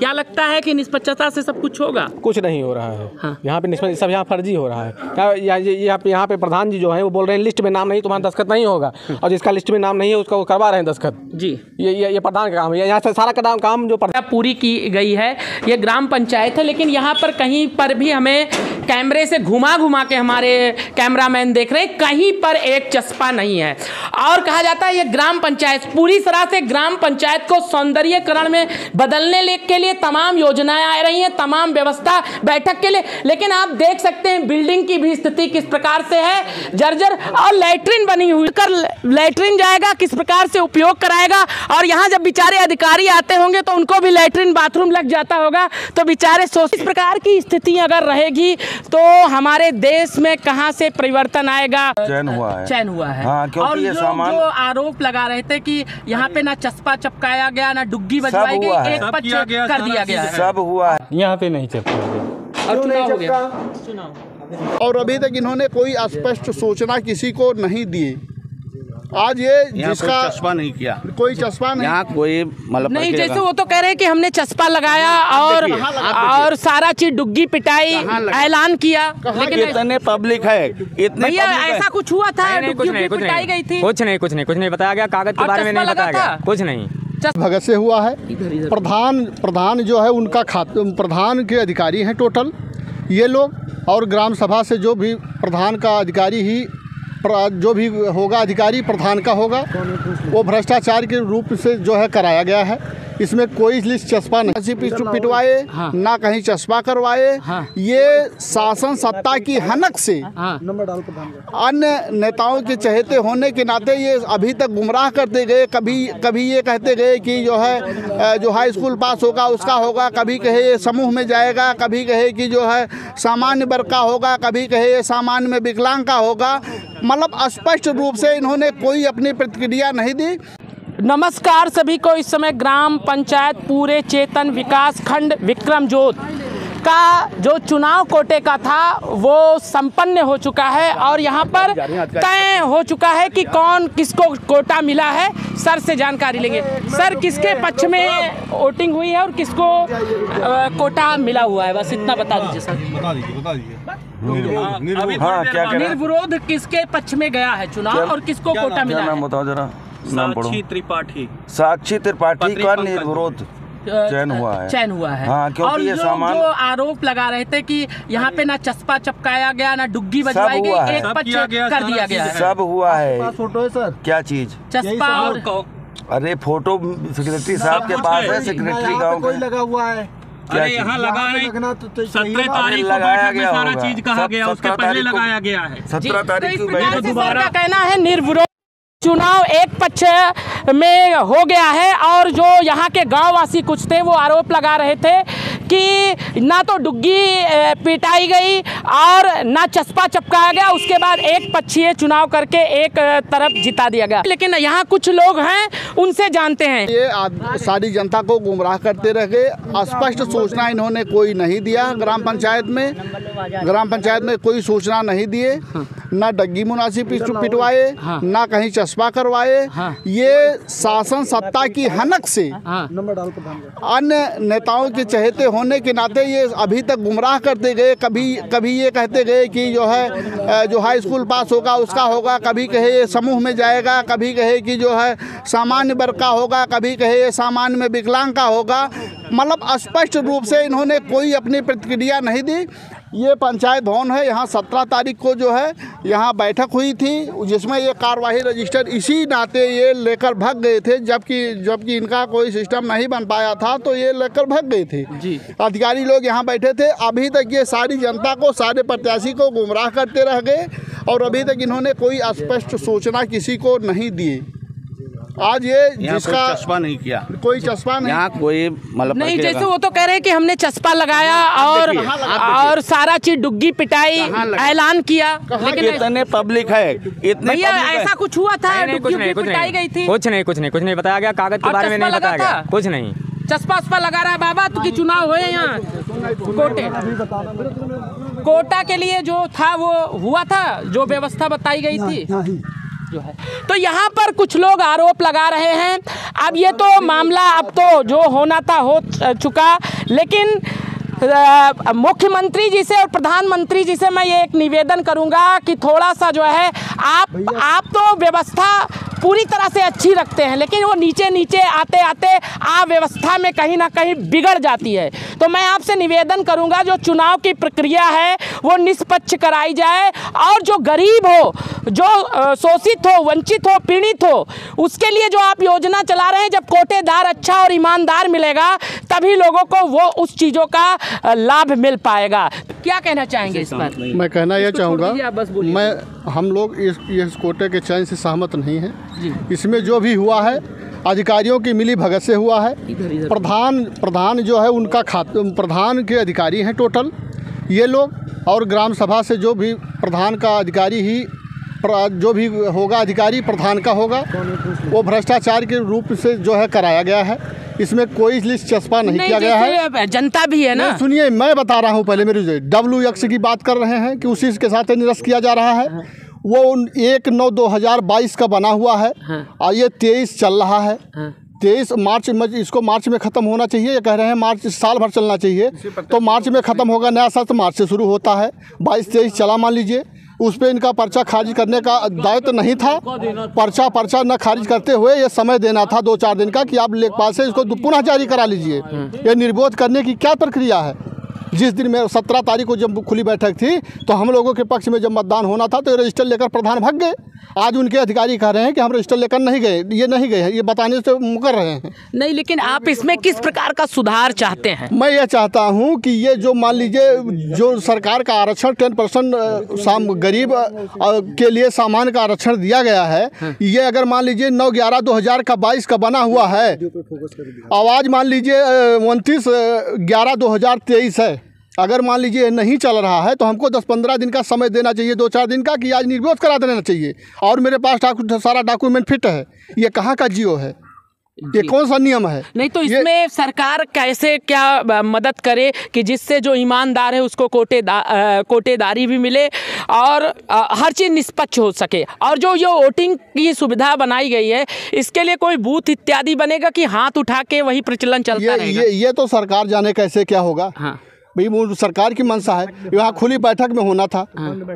क्या लगता है कि निष्पक्षता से सब कुछ होगा? कुछ नहीं हो रहा है। हाँ। यहाँ पे सब यहाँ फर्जी हो रहा है। यहाँ पे प्रधान जी जो है वो बोल रहे हैं लिस्ट में नाम नहीं, तुम्हारा दस्तखत नहीं होगा, और जिसका लिस्ट में नाम नहीं है उसका वो करवा रहे हैं दस्तखत। जी, ये प्रधान का काम है। यहाँ से सारा काम जो पूरी की गई है। ये ग्राम पंचायत है, लेकिन यहाँ पर कहीं पर भी हमें कैमरे से घुमा के हमारे कैमरामैन देख रहे हैं, कहीं पर एक चस्पा नहीं है। और कहा जाता है ये ग्राम पंचायत पूरी तरह से ग्राम पंचायत को सौंदर्यीकरण में बदलने के लिए तमाम योजनाएं आ रही हैं, तमाम व्यवस्था बैठक के लिए, लेकिन आप देख सकते हैं बिल्डिंग की भी स्थिति किस प्रकार से है, जर्जर। और लैट्रिन बनी हुई कर लैट्रिन जाएगा किस प्रकार से उपयोग कराएगा, और यहाँ जब बेचारे अधिकारी आते होंगे तो उनको भी लैट्रिन बाथरूम लग जाता होगा, तो बेचारे सोच। इस प्रकार की स्थिति अगर रहेगी तो हमारे देश में कहाँ से परिवर्तन आएगा? चैन हुआ है। हाँ, और ये सामान जो आरोप लगा रहे थे कि यहाँ पे ना चस्पा चपकाया गया, ना डुग्गी बजवाई गई, एक पक्ष कर दिया गया है। सब हुआ है, यहाँ पे नहीं चपका। और चुनाव हो गया। और अभी तक इन्होंने कोई स्पष्ट सूचना किसी को नहीं दी। आज ये जिसका चस्पा नहीं किया, कोई चस्पा नहीं, यहाँ कोई मतलब नहीं, जैसे वो तो कह रहे हैं कि हमने चस्पा लगाया और सारा चीज डुग्गी पिटाई ऐलान किया, लेकिन इतने पब्लिक है, इतने भैया ऐसा कुछ हुआ था? डुग्गी पिटाई गई थी? कुछ नहीं बताया गया, कागज के बारे में नहीं बताया गया, कुछ नहीं। भगत से हुआ है। प्रधान जो है उनका प्रधान के अधिकारी हैं टोटल ये लोग, और ग्राम सभा से जो भी प्रधान का अधिकारी ही जो भी होगा अधिकारी प्रधान का होगा, वो भ्रष्टाचार के रूप से जो है कराया गया है। इसमें कोई लिस्ट चस्पा नहीं पिटवाए, हाँ। ना कहीं चस्पा करवाए, हाँ। ये शासन सत्ता की हनक से, हाँ। अन्य नेताओं के चहेते होने के नाते ये अभी तक गुमराह करते गए। कभी ये कहते गए कि जो हाई स्कूल पास होगा उसका होगा, कभी कहे ये समूह में जाएगा, कभी कहे कि जो है सामान्य वर्ग का होगा, कभी कहे ये सामान्य में विकलांग का होगा। मतलब स्पष्ट रूप से इन्होंने कोई अपनी प्रतिक्रिया नहीं दी। नमस्कार सभी को। इस समय ग्राम पंचायत पूरे चेतन विकास खंड विक्रमजोत का जो चुनाव कोटे का था वो संपन्न हो चुका है, और यहाँ पर तय हो चुका है कि कौन किसको कोटा मिला है। सर से जानकारी लेंगे। सर, किसके पक्ष में वोटिंग हुई है और किसको कोटा मिला हुआ है, बस इतना बता दीजिए सर। बता दीजिए। निर्विरोध किसके पक्ष में गया है चुनाव और किसको कोटा मिला है? बताओ जरा। साक्षी त्रिपाठी का निर्विरोध चयन हुआ है। हाँ, क्योंकि और ये सामान जो आरोप लगा रहे थे कि यहाँ पे ना चस्पा चपकाया गया, ना डुग्गी बजवाई गई, एक पक्ष कर दिया गया है। सब हुआ है। फोटो है सर, क्या चीज? चस्पा और अरे फोटो सेक्रेटरी साहब के पास है, सेक्रेटरी गाँव कोई लगा हुआ है। अरे यहाँ लगा है 17 तारीख को बैठक में सारा चीज कहा गया, उसके पहले लगाया गया है। 17 तारीख को बैठक। दोबारा कहना है निर्विरोध चुनाव एक पक्ष में हो गया है, और जो यहाँ के गांववासी कुछ थे वो आरोप लगा रहे थे कि ना तो डुग्गी पिटाई गई और ना चस्पा चपकाया गया, उसके बाद एक पक्षीय चुनाव करके एक तरफ जिता दिया गया। लेकिन यहाँ कुछ लोग हैं, उनसे जानते हैं। ये सारी जनता को गुमराह करते रह गए। स्पष्ट सूचना इन्होंने कोई नहीं दिया। ग्राम पंचायत में कोई सूचना नहीं दिए, ना डग्गी मुनासिब पिटवाए, ना कहीं चस्पा करवाए। ये शासन सत्ता की हनक से, अन्य नेताओं के चहेते होने के नाते ये अभी तक गुमराह करते गए। कभी ये कहते गए कि जो हाई स्कूल पास होगा उसका होगा, कभी कहे ये समूह में जाएगा, कभी कहे कि जो है सामान्य वर्ग का होगा, कभी कहे ये सामान्य में विकलांग का होगा। मतलब स्पष्ट रूप से इन्होंने कोई अपनी प्रतिक्रिया नहीं दी। ये पंचायत भवन है, यहाँ 17 तारीख को जो है यहाँ बैठक हुई थी, जिसमें ये कार्यवाही रजिस्टर इसी नाते ये लेकर भाग गए थे, जबकि इनका कोई सिस्टम नहीं बन पाया था, तो ये लेकर भाग गए थे जी। अधिकारी लोग यहाँ बैठे थे। अभी तक ये सारी जनता को, सारे प्रत्याशी को गुमराह करते रह गए, और अभी तक इन्होंने कोई स्पष्ट सूचना किसी को नहीं दी। आज ये जिसका चस्पा नहीं किया, कोई चस्पा नहीं, यहाँ कोई मतलब नहीं, जैसे वो तो कह रहे हैं कि हमने चस्पा लगाया और सारा चीज डुग्गी पिटाई ऐलान किया, लेकिन इतने पब्लिक है, इतने भैया ऐसा कुछ हुआ था? डुग्गी पिटाई गई थी? कुछ नहीं बताया गया, कागज के बारे में नहीं बताया गया, कुछ नहीं। चस्पा लगा रहा है बाबा, तो कि चुनाव हुए यहाँ कोटा के लिए जो था वो हुआ था, जो व्यवस्था बताई गई थी। जो है। तो यहाँ पर कुछ लोग आरोप लगा रहे हैं। अब ये तो मामला अब तो जो होना था हो चुका, लेकिन मुख्यमंत्री जी से और प्रधानमंत्री जी से मैं ये एक निवेदन करूंगा कि थोड़ा सा जो है आप तो व्यवस्था पूरी तरह से अच्छी रखते हैं, लेकिन वो नीचे नीचे आते आते व्यवस्था में कहीं ना कहीं बिगड़ जाती है। तो मैं आपसे निवेदन करूंगा जो चुनाव की प्रक्रिया है वो निष्पक्ष कराई जाए, और जो गरीब हो, जो शोषित हो, वंचित हो, पीड़ित हो, उसके लिए जो आप योजना चला रहे हैं, जब कोटेदार अच्छा और ईमानदार मिलेगा तभी लोगों को वो उस चीज़ों का लाभ मिल पाएगा। क्या कहना चाहेंगे इस पर? मैं कहना यह चाहूँगा, हम लोग इस कोटे के चयन से सहमत नहीं हैं। इसमें जो भी हुआ है अधिकारियों की मिली भगत से हुआ है। प्रधान जो है उनका प्रधान के अधिकारी हैं टोटल ये लोग, और ग्राम सभा से जो भी प्रधान का अधिकारी ही जो भी होगा अधिकारी प्रधान का होगा, वो भ्रष्टाचार के रूप से जो है कराया गया है। इसमें कोई लिस्ट चस्पा नहीं किया गया है। जनता भी है ना। सुनिए, मैं बता रहा हूँ पहले मेरी WX की बात कर रहे हैं कि उसी के साथ निरस्त किया जा रहा है। वो 1/9/2022 का बना हुआ है और ये 23 चल रहा है। 23 मार्च में, इसको मार्च में ख़त्म होना चाहिए। ये कह रहे हैं मार्च साल भर चलना चाहिए, तो मार्च में ख़त्म होगा। नया सत्र मार्च से शुरू होता है। 22-23 चला मान लीजिए। उस पर इनका पर्चा खारिज करने का दायित्व नहीं था। पर्चा न खारिज करते हुए ये समय देना था 2-4 दिन का कि आप लेखपाल से इसको पुनः जारी करा लीजिए। ये निर्विरोध करने की क्या प्रक्रिया है? जिस दिन में 17 तारीख को जब खुली बैठक थी तो हम लोगों के पक्ष में जब मतदान होना था तो रजिस्टर लेकर प्रधान भाग गए। आज उनके अधिकारी कह रहे हैं कि हम रजिस्टर लेकर नहीं गए। ये नहीं गए हैं, ये बताने से मुकर रहे हैं। नहीं, लेकिन आप इसमें किस प्रकार का सुधार चाहते हैं? मैं ये चाहता हूँ कि ये जो मान लीजिए जो सरकार का आरक्षण 10% गरीब के लिए सामान्य का आरक्षण दिया गया है, ये अगर मान लीजिए 9/11/2022 का बना हुआ है, आवाज़ मान लीजिए 29/11/2023 है। अगर मान लीजिए नहीं चल रहा है तो हमको 10-15 दिन का समय देना चाहिए, 2-4 दिन का, कि आज निर्विरोध करा देना चाहिए। और मेरे पास सारा डॉक्यूमेंट फिट है। ये कहाँ का जियो है? ये कौन सा नियम है? नहीं तो इसमें सरकार कैसे क्या मदद करे कि जिससे जो ईमानदार है उसको कोटेदारी भी मिले और हर चीज़ निष्पक्ष हो सके। और जो वोटिंग की सुविधा बनाई गई है, इसके लिए कोई बूथ इत्यादि बनेगा कि हाथ उठा के वही प्रचलन चलता रहेगा? ये तो सरकार जाने कैसे क्या होगा। हाँ। भाई वो सरकार की मंशा है। यहाँ खुली बैठक में होना था।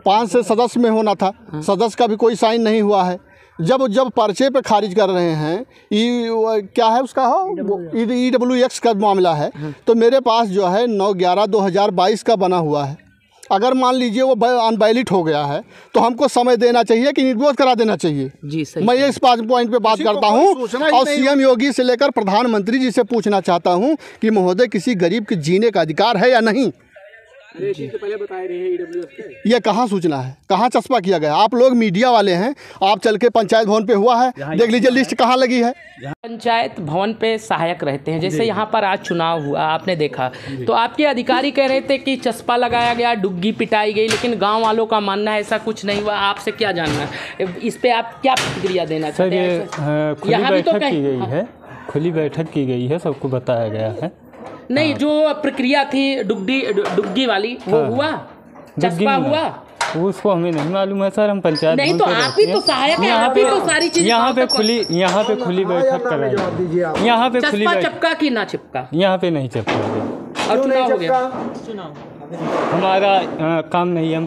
5 से सदस्य में होना था। सदस्य का भी कोई साइन नहीं हुआ है। जब पर्चे पे खारिज कर रहे हैं, क्या है उसका EWX का मामला है, तो मेरे पास जो है 9/11/2022 का बना हुआ है। अगर मान लीजिए वो अनवैलिड हो गया है तो हमको समय देना चाहिए कि निर्विरोध करा देना चाहिए। जी सही। मैं ये इस पॉइंट पे बात करता हूँ और CM योगी से लेकर प्रधानमंत्री जी से पूछना चाहता हूँ कि महोदय किसी गरीब के जीने का अधिकार है या नहीं? पहले बताए रहे हैं ये कहाँ सूचना है, कहाँ चस्पा किया गया? आप लोग मीडिया वाले हैं, आप चल के पंचायत भवन पे हुआ है, देख लीजिए लिस्ट कहाँ लगी है। पंचायत भवन पे सहायक रहते हैं। जैसे यहाँ पर आज चुनाव हुआ, आपने देखा, तो आपके अधिकारी कह रहे थे कि चस्पा लगाया गया, डुग्गी पिटाई गई, लेकिन गांव वालों का मानना है ऐसा कुछ नहीं हुआ। आपसे क्या जानना है इस पे, आप क्या प्रतिक्रिया देना चाहते हैं? खुली बैठक की गई है, सबको बताया गया है। नहीं, जो प्रक्रिया थी डुग्गी वाली, वो हुआ, चस्पा हुआ, उसको हमें नहीं मालूम है सर। हम पंचायत नहीं, तो आप ही तो सहायक हैं, आप ही तो सारी चीज़। यहाँ पे खुली बैठक कराई। यहाँ पे खुली चिपका कि ना चिपका? यहाँ पे नहीं चिपका गया और चुनाव हो गया। हमारा काम नहीं है। हम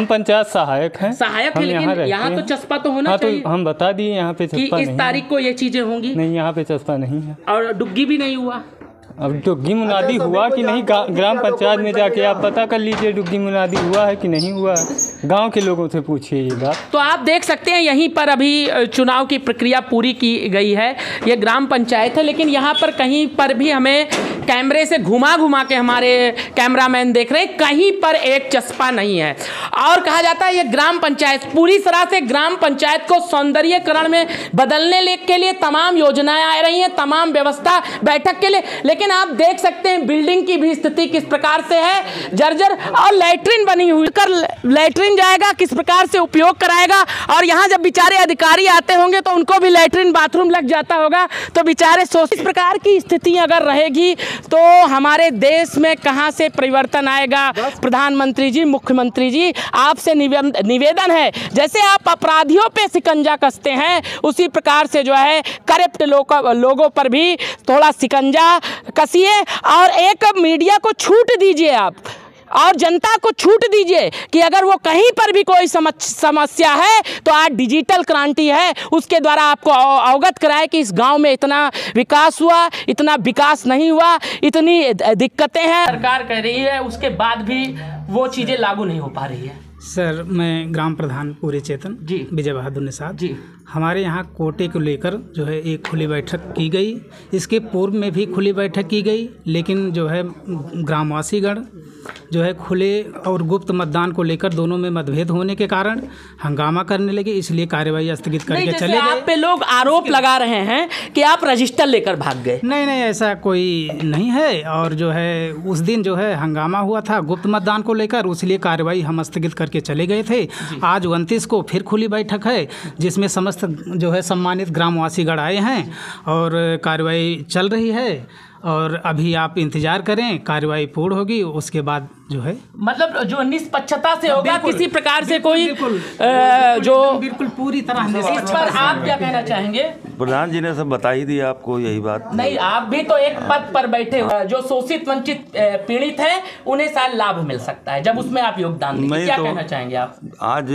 पंचायत सहायक हैं। सहायक है, लेकिन यहाँ तो चस्पा तो होना चाहिए। तो हम बता दिए यहाँ पे चस्पा नहीं है। इस तारीख को ये चीजें होंगी। नहीं, यहाँ पे चस्पा नहीं है। और डुग्गी भी नहीं हुआ। अब डुग्गी मुनादी हुआ कि नहीं, ग्राम पंचायत में जाके आप पता कर लीजिए डुग्गी मुनादी हुआ है कि नहीं हुआ। गांव के लोगों से पूछिए ये बात। तो आप देख सकते हैं यहीं पर अभी चुनाव की प्रक्रिया पूरी की गई है। ये ग्राम पंचायत है, लेकिन यहाँ पर कहीं पर भी हमें कैमरे से घुमा के हमारे कैमरामैन देख रहे हैं, कहीं पर एक चस्पा नहीं है। और कहा जाता है ये ग्राम पंचायत पूरी तरह से ग्राम पंचायत को सौंदर्यीकरण में बदलने के लिए तमाम योजनाएं आ रही हैं, तमाम व्यवस्था बैठक के लिए। लेकिन आप देख सकते हैं बिल्डिंग की भी स्थिति किस प्रकार से है, जर्जर। और लैट्रिन बनी हुई, लैट्रिन किचन जाएगा, किस प्रकार से उपयोग कराएगा। और यहाँ जब बेचारे अधिकारी आते होंगे तो उनको भी लैट्रिन बाथरूम लग जाता होगा, तो बेचारे सोच। इस प्रकार की स्थिति अगर रहेगी तो हमारे देश में कहाँ से परिवर्तन आएगा। प्रधानमंत्री जी, मुख्यमंत्री जी, आपसे निवेदन है, जैसे आप अपराधियों पे शिकंजा कसते हैं उसी प्रकार से जो है करप्ट लोगों पर भी थोड़ा शिकंजा कसिए और एक मीडिया को छूट दीजिए आप, और जनता को छूट दीजिए कि अगर वो कहीं पर भी कोई समस्या है तो आज डिजिटल क्रांति है, उसके द्वारा आपको अवगत कराए कि इस गांव में इतना विकास हुआ, इतना विकास नहीं हुआ, इतनी दिक्कतें हैं। सरकार कह रही है, उसके बाद भी वो चीज़ें लागू नहीं हो पा रही है। सर, मैं ग्राम प्रधान पूरे चेतन जी, विजय बहादुर निषाद जी। हमारे यहाँ कोटे को लेकर जो है एक खुली बैठक की गई। इसके पूर्व में भी खुली बैठक की गई, लेकिन जो है ग्रामवासीगण जो है खुले और गुप्त मतदान को लेकर दोनों में मतभेद होने के कारण हंगामा करने लगे, इसलिए कार्यवाही स्थगित करके चले गए। आप पे लोग आरोप लगा रहे हैं कि आप रजिस्टर लेकर भाग गए। नहीं, ऐसा कोई नहीं है। और जो है उस दिन जो है हंगामा हुआ था गुप्त मतदान को लेकर, इसलिए कार्यवाही हम स्थगित करके चले गए थे। आज 29 को फिर खुली बैठक है, जिसमें समस्त जो है सम्मानित ग्रामवासीगण आए हैं और कार्यवाही चल रही है। और अभी आप इंतजार करें, कार्यवाही पूर्ण होगी, उसके बाद जो है मतलब जो निष्पक्षता से होगा, किसी प्रकार से कोई जो बिल्कुल पूरी तरह। इस पर आप क्या कहना चाहेंगे? प्रधान जी ने सब बता ही दिया आपको, यही बात नहीं, आप भी तो एक पद पर बैठे हो, जो शोषित वंचित पीड़ित है उन्हें शायद लाभ मिल सकता है जब उसमें आप योगदान देंगे। क्या कहना चाहेंगे आप? आज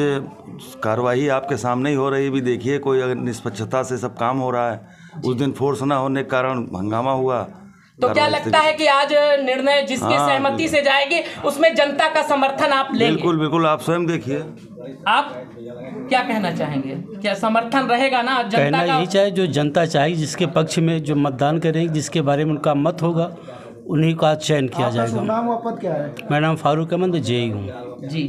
कार्रवाई आपके सामने ही हो रही है, भी देखिए कोई अगर निष्पक्षता से सब काम हो रहा है। उस दिन फोर्स ना होने के कारण हंगामा हुआ। तो क्या लगता है कि आज निर्णय जिसकी सहमति से जाएगी उसमें जनता का समर्थन आप लेंगे? बिल्कुल, आप स्वयं देखिए। आप क्या कहना चाहेंगे? क्या समर्थन रहेगा ना जनता कहना का? यही चाहे, जो जनता चाहे, जिसके पक्ष में जो मतदान करेंगे, जिसके बारे में उनका मत होगा, उन्हीं का चयन किया जाएगा। नाम और पद क्या है? मेरा नाम फारूक अहमद, जेई हूँ जी।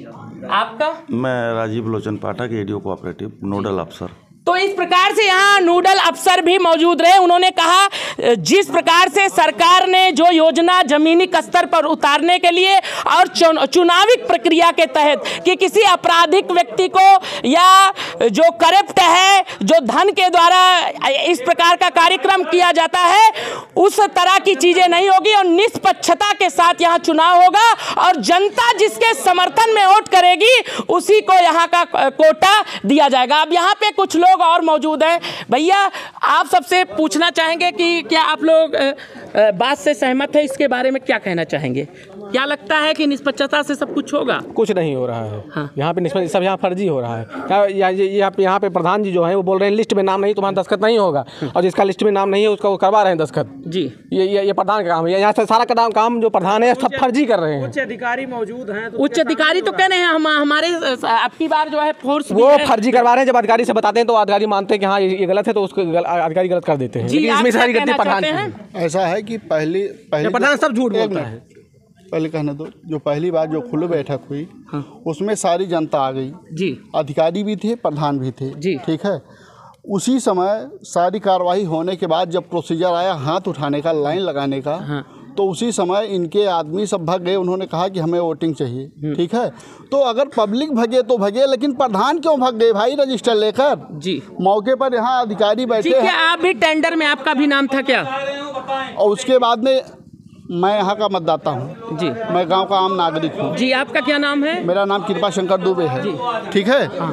आपका? मैं राजीव लोचन पाठक, एडीओ कोऑपरेटिव नोडल अफसर। तो इस प्रकार से यहाँ नोडल अफसर भी मौजूद रहे। उन्होंने कहा जिस प्रकार से सरकार ने जो योजना जमीनी स्तर पर उतारने के लिए और चुनावी प्रक्रिया के तहत कि किसी आपराधिक व्यक्ति को या जो करप्ट है, जो धन के द्वारा इस प्रकार का कार्यक्रम किया जाता है, उस तरह की चीजें नहीं होगी और निष्पक्षता के साथ यहाँ चुनाव होगा और जनता जिसके समर्थन में वोट करेगी उसी को यहाँ का कोटा दिया जाएगा। अब यहाँ पे कुछ लोग और मौजूद हैं। भैया, आप सबसे पूछना चाहेंगे कि क्या आप लोग बात से सहमत है? इसके बारे में क्या कहना चाहेंगे? क्या लगता है कि निष्पक्षता से सब कुछ होगा? कुछ नहीं हो रहा है। हाँ। यहाँ पे निष्पक्ष सब यहाँ फर्जी हो रहा है। क्या यहाँ पे प्रधान जी जो है वो बोल रहे हैं लिस्ट में नाम नहीं, तुम्हारा दस्तखत नहीं होगा, और जिसका लिस्ट में नाम नहीं है उसका वो करवा रहे हैं दस्तखत। जी, ये प्रधान का काम है। यहाँ से सारा काम जो प्रधान है सब फर्जी कर रहे हैं। उच्च अधिकारी मौजूद हैं, उच्च अधिकारी तो कह रहे हैं हमारे आपकी बार जो है फोर्स वो फर्जी करवा रहे हैं। जब अधिकारी से बताते हैं तो अधिकारी मानते हैं कि हाँ ये गलत है, तो उसको अधिकारी गलत कर देते हैं। इसमें सारी गलती प्रधान है। ऐसा है कि पहले प्रधान सब झूठ बोलता है। पहले कहने दो, जो पहली बार जो खुली बैठक हुई उसमें सारी जनता आ गई जी, अधिकारी भी थे, प्रधान भी थे जी, ठीक है। उसी समय सारी कार्रवाई होने के बाद जब प्रोसीजर आया हाथ उठाने का, लाइन लगाने का, तो उसी समय इनके आदमी सब भाग गए। उन्होंने कहा कि हमें वोटिंग चाहिए, ठीक है। तो अगर पब्लिक भगे तो भगे, लेकिन प्रधान क्यों भाग गए भाई रजिस्टर लेकर? जी, मौके पर यहाँ अधिकारी बैठे हैं। आप भी टेंडर में, आपका भी नाम था क्या? और उसके बाद में मैं यहाँ का मतदाता हूँ जी, मैं गांव का आम नागरिक हूँ जी। आपका क्या नाम है? मेरा नाम कृपा शंकर दुबे है जी, ठीक है। हाँ।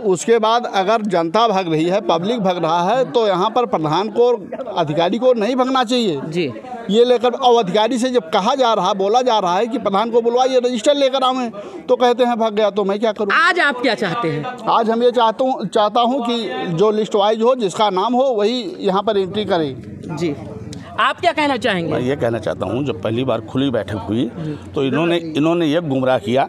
उसके बाद अगर जनता भाग रही है, पब्लिक भाग रहा है, तो यहाँ पर प्रधान को, अधिकारी को नहीं भागना चाहिए जी। ये लेकर, और अधिकारी से जब कहा जा रहा, बोला जा रहा है कि प्रधान को बुलवाइए, रजिस्टर लेकर आवे, तो कहते हैं भाग गया। तो मैं क्या करूँ? आज आप क्या चाहते हैं? आज हम ये चाहता हूँ कि जो लिस्ट वाइज हो, जिसका नाम हो, वही यहाँ पर एंट्री करे जी। आप क्या कहना चाहेंगे? मैं ये कहना चाहता हूँ, जब पहली बार खुली बैठक हुई तो इन्होंने ये गुमराह किया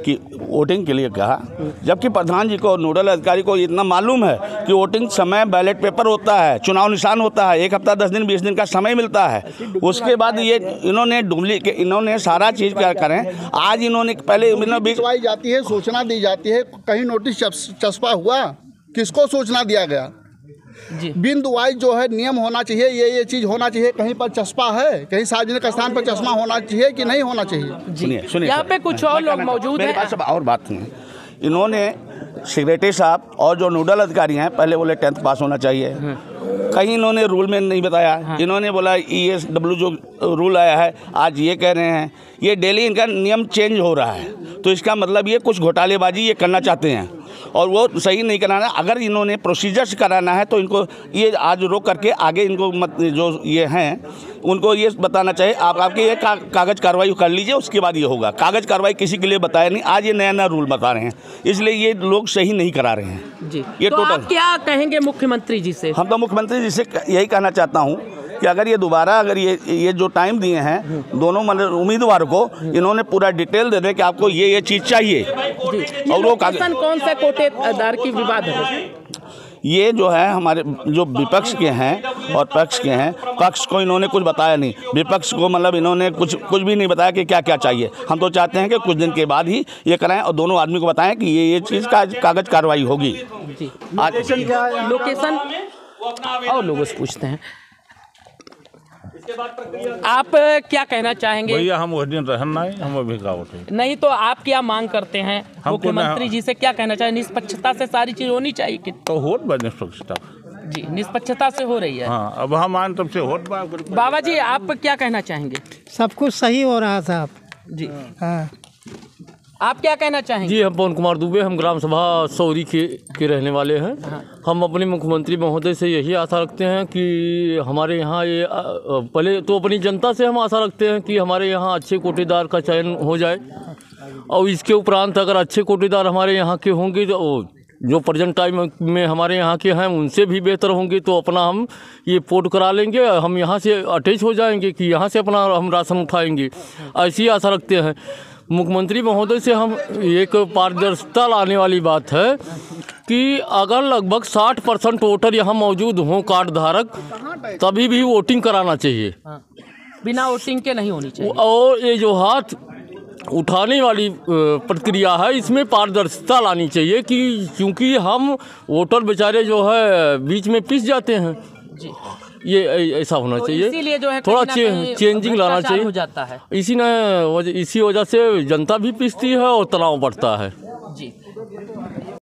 कि वोटिंग के लिए कहा, जबकि प्रधान जी को, नोडल अधिकारी को इतना मालूम है कि वोटिंग समय बैलेट पेपर होता है, चुनाव निशान होता है, 1 हफ्ता 10 दिन 20 दिन का समय मिलता है। उसके बाद ये इन्होंने सारा चीज़ क्या करें। आज इन्होंने पहले भिजवाई जाती है, सूचना दी जाती है, कहीं नोटिस चस्पा हुआ, किसको सूचना दिया गया? बिंदु वाइज जो है नियम होना चाहिए, ये चीज़ होना चाहिए। कहीं पर चश्मा है, कहीं सार्वजनिक स्थान पर चश्मा होना चाहिए कि नहीं होना चाहिए। सुनिए यहाँ पे कुछ और लोग मौजूद हैं। और बात नहीं, इन्होंने सेक्रेटरी साहब और जो नोडल अधिकारी हैं पहले बोले 10th पास होना चाहिए, कहीं इन्होंने रूल में नहीं बताया। इन्होंने बोला ESW जो रूल आया है आज ये कह रहे हैं, ये डेली इनका नियम चेंज हो रहा है, तो इसका मतलब ये कुछ घोटालेबाजी ये करना चाहते हैं और वो सही नहीं कराना। अगर इन्होंने प्रोसीजर्स कराना है तो इनको ये आज रोक करके आगे इनको जो ये हैं उनको ये बताना चाहिए आप आपके ये कागज़ कार्रवाई कर लीजिए, उसके बाद ये होगा। कागज़ कार्रवाई किसी के लिए बताया नहीं, आज ये नया रूल बता रहे हैं, इसलिए ये लोग सही नहीं करा रहे हैं जी। ये तो टोटल। आप क्या कहेंगे मुख्यमंत्री जी से? हम तो मुख्यमंत्री जी से यही कहना चाहता हूँ कि अगर ये दोबारा अगर ये जो टाइम दिए हैं दोनों मतलब उम्मीदवार को, इन्होंने पूरा डिटेल दे दें कि आपको ये चीज़ चाहिए। और वो कौन सा कोटेदार की विवाद है? ये जो है हमारे जो विपक्ष के हैं और पक्ष के हैं, पक्ष को इन्होंने कुछ बताया नहीं, विपक्ष को मतलब इन्होंने कुछ भी नहीं बताया कि क्या क्या चाहिए। हम तो चाहते हैं कि कुछ दिन के बाद ही ये कराएं और दोनों आदमी को बताएं कि ये चीज़ का कागज़ कार्रवाई होगी। लोकेशन और लोगों से पूछते हैं, आप क्या कहना चाहेंगे? भैया हम उस दिन रहना है, हम अभी गाँव नहीं तो आप क्या मांग करते हैं मुख्यमंत्री जी से? क्या कहना चाहिए? निष्पक्षता से सारी चीज होनी चाहिए कि तो होत बा निष्पक्षता जी निष्पक्षता से हो रही है। हाँ, अब हम आन तब से होत बा। बाबा जी आप क्या कहना चाहेंगे? सब कुछ सही हो रहा था जी। हाँ। आप क्या कहना चाहेंगे? जी हम पवन कुमार दुबे, हम ग्राम सभा सौरी के रहने वाले हैं। हम अपने मुख्यमंत्री महोदय से यही आशा रखते हैं कि हमारे यहाँ ये पहले तो अपनी जनता से हम आशा रखते हैं कि हमारे यहाँ अच्छे कोटेदार का चयन हो जाए और इसके उपरांत अगर अच्छे कोटेदार हमारे यहाँ के होंगे तो जो प्रेजेंट टाइम में हमारे यहाँ के हैं उनसे भी बेहतर होंगे तो अपना हम ये पोर्ट करा लेंगे, हम यहाँ से अटैच हो जाएंगे कि यहाँ से अपना हम राशन उठाएंगे, ऐसी आशा रखते हैं। मुख्यमंत्री महोदय से हम एक पारदर्शिता लाने वाली बात है कि अगर लगभग 60% वोटर यहाँ मौजूद हों कार्ड धारक, तभी भी वोटिंग कराना चाहिए, बिना वोटिंग के नहीं होनी चाहिए। और ये जो हाथ उठाने वाली प्रक्रिया है इसमें पारदर्शिता लानी चाहिए कि क्योंकि हम वोटर बेचारे जो है बीच में पिस जाते हैं जी। ये ऐसा होना चाहिए, इसीलिए जो है थोड़ा चेंजिंग लाना चाहिए हो जाता है। इसी वजह से जनता भी पिसती है और तनाव बढ़ता है जी।